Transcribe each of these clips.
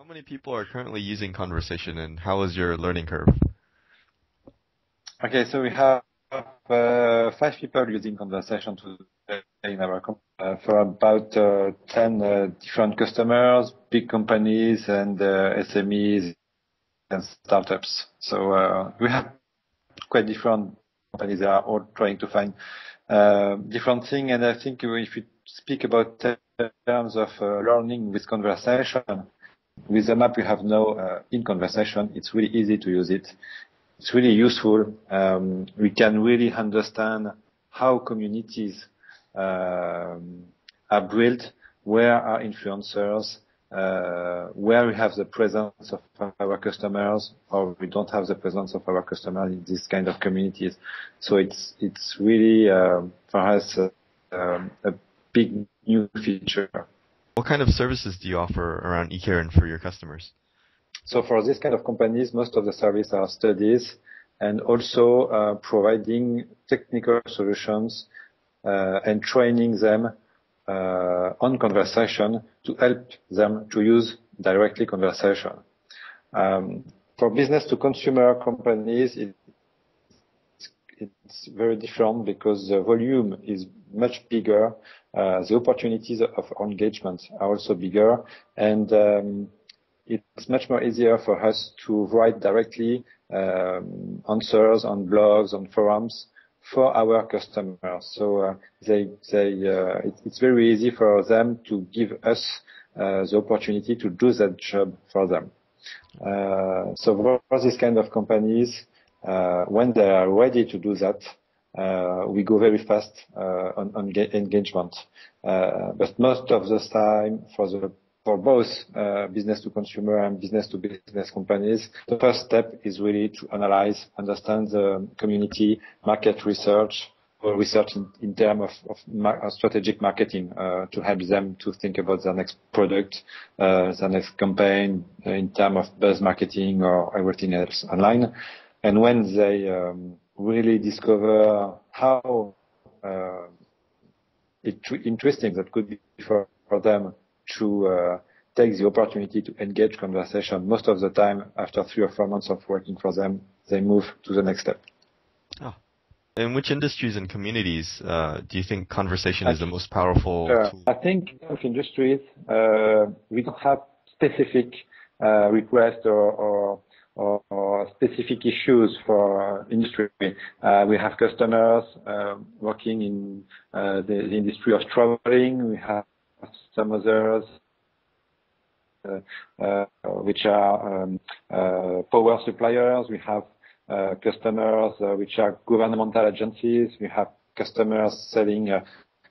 How many people are currently using conversation, and how is your learning curve? Okay, so we have 5 people using conversation today in our company for about 10 different customers, big companies and SMEs and startups. So we have quite different companies that are all trying to find different things. And I think if we speak about terms of learning with conversation, with the map we have now in conversation, it's really easy to use it. It's really useful. We can really understand how communities are built, where are influencers, where we have the presence of our customers, or we don't have the presence of our customers in this kind of communities. So it's really for us a big new feature. What kind of services do you offer around eCairn for your customers? So for this kind of companies, most of the services are studies and also providing technical solutions and training them on conversation to help them to use directly conversation. For business to consumer companies, it's very different because the volume is much bigger. The opportunities of engagement are also bigger, and it's much more easier for us to write directly answers on blogs, on forums for our customers. So it's very easy for them to give us the opportunity to do that job for them. So for this kind of companies, when they are ready to do that, we go very fast on engagement. But most of the time, for both business to consumer and business to business companies, the first step is really to analyze, understand the community, market research, or research in terms of strategic marketing to help them to think about their next product, their next campaign in terms of buzz marketing or everything else online. And when they really discover how interesting that could be for them to take the opportunity to engage conversation, most of the time, after 3 or 4 months of working for them, they move to the next step. Oh. In which industries and communities do you think conversation is the most powerful tool? I think in industries, we don't have specific requests or specific issues for industry. We have customers working in the industry of traveling. We have some others which are power suppliers. We have customers which are governmental agencies. We have customers selling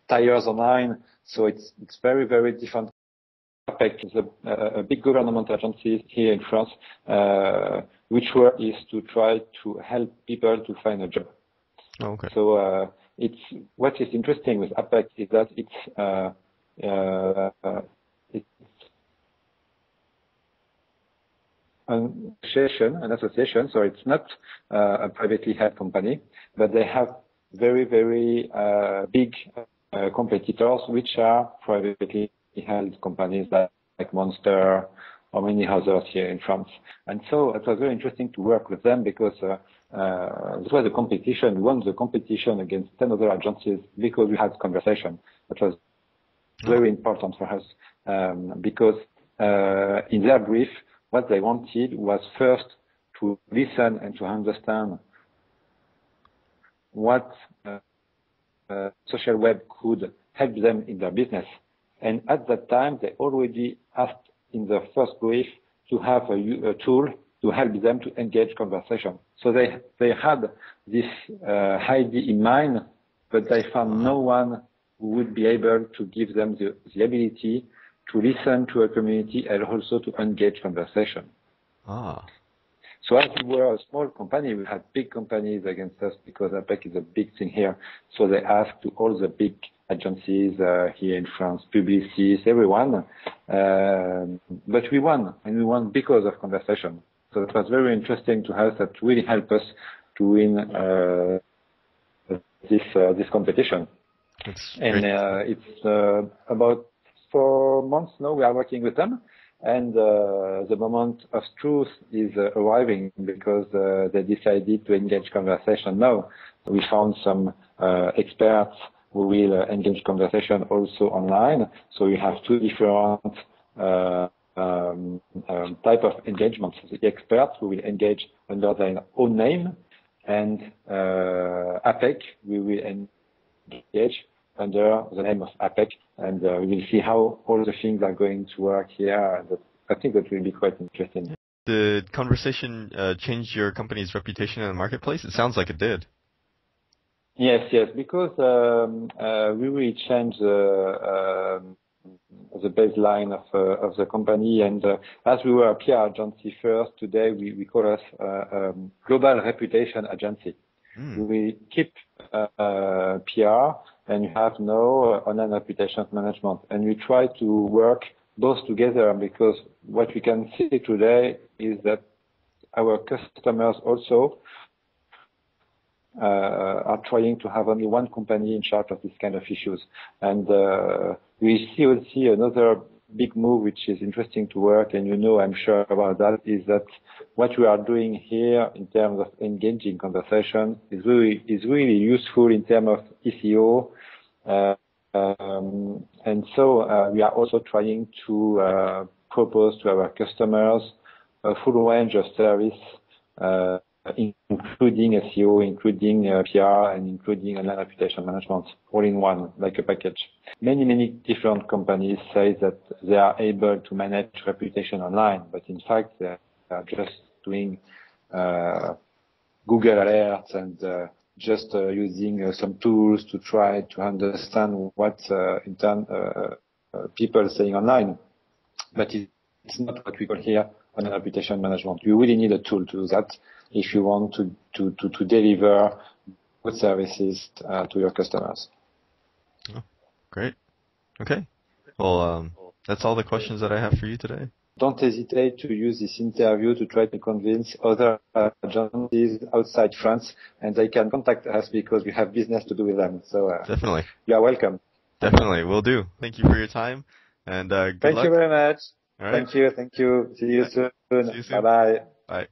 tires online. So it's very, very different. APEC is a big governmental agency here in France, which work is to try to help people to find a job. Oh, okay. So what is interesting with APEC is that it's an association, so it's not a privately held company, but they have very, very big competitors, which are privately held companies like Monster or many others here in France. And so it was very interesting to work with them because this was a competition. We won the competition against 10 other agencies because we had conversation. That was very important for us because in their brief, what they wanted was first to listen and to understand what social web could help them in their business. And at that time, they already asked in the first brief to have a tool to help them to engage conversation. So they had this idea in mind, but they found no one who would be able to give them the ability to listen to a community and also to engage conversation. Ah. So as we were a small company, we had big companies against us because APEC is a big thing here. So they asked to all the big agencies here in France, Publicis, everyone. But we won, and we won because of conversation. So it was very interesting to us. That really helped us to win this competition. That's and it's about 4 months now we are working with them. and the moment of truth is arriving because they decided to engage conversation. Now we found some experts who will engage conversation also online. So you have two different type of engagements. The experts who will engage under their own name, and APEC we will engage under the name of APEC, and we will see how all the things are going to work here. I think that will be quite interesting. Did conversation change your company's reputation in the marketplace? It sounds like it did. Yes, because we will change the baseline of the company, and as we were a PR agency first, today we call us global reputation agency. We keep PR, and you have no online reputation management, and we try to work both together, because what we can see today is that our customers also are trying to have only one company in charge of these kind of issues. And we see another big move which is interesting to work, and I'm sure about that, is that what we are doing here in terms of engaging conversation is really useful in terms of SEO. And so we are also trying to propose to our customers a full range of service, including SEO, including PR, and including online reputation management, all in one, like a package. Many different companies say that they are able to manage reputation online, but in fact they are just doing Google alerts and just using some tools to try to understand what people are saying online. But it's not what we call here on reputation management. You really need a tool to do that if you want to deliver good services to your customers. Oh, great. Okay. Well, that's all the questions that I have for you today. Don't hesitate to use this interview to try to convince other agencies outside France, and they can contact us because we have business to do with them. So definitely, you are welcome. Definitely, will do. Thank you for your time, and good luck. Thank you very much. All right. Thank you. See you soon. See you soon. Bye-bye. Bye.